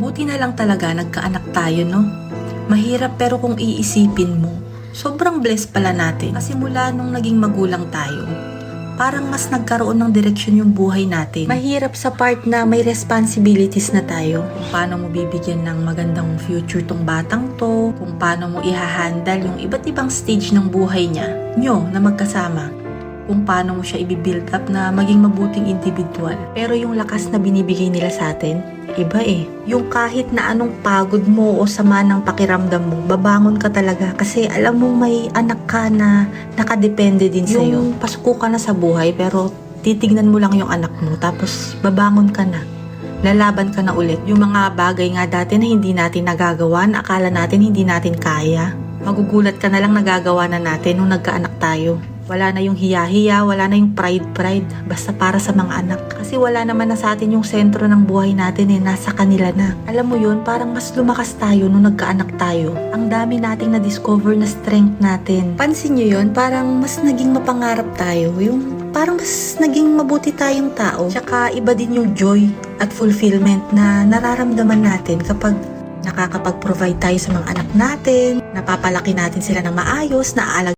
Buti na lang talaga nagkaanak tayo, no? Mahirap pero kung iisipin mo, sobrang blessed pala natin. Kasi mula nung naging magulang tayo, parang mas nagkaroon ng direksyon yung buhay natin. Mahirap sa part na may responsibilities na tayo. Kung paano mo bibigyan ng magandang future tong batang to, kung paano mo ihahandle yung iba't ibang stage ng buhay niya, nyo na magkasama. Kung paano mo siya i-build up na maging mabuting individual. Pero yung lakas na binibigay nila sa atin, iba eh. Yung kahit na anong pagod mo o sama ng pakiramdam mo, babangon ka talaga kasi alam mo may anak ka na nakadepende din sa'yo. Yung pasuko ka na sa buhay pero titignan mo lang yung anak mo tapos babangon ka na. Lalaban ka na ulit. Yung mga bagay nga dati na hindi natin nagagawa, na akala natin hindi natin kaya. Magugulat ka na lang nagagawa na natin nung nagkaanak tayo. Wala na yung hiya-hiya, wala na yung pride-pride, basta para sa mga anak. Kasi wala naman na sa atin yung sentro ng buhay natin nasa kanila na. Alam mo yun, parang mas lumakas tayo nung nagkaanak tayo. Ang dami nating na-discover na strength natin. Pansin nyo yun, parang mas naging mapangarap tayo. Yung parang mas naging mabuti tayong tao. Tsaka iba din yung joy at fulfillment na nararamdaman natin kapag nakakapag-provide tayo sa mga anak natin, napapalaki natin sila ng maayos, naaalag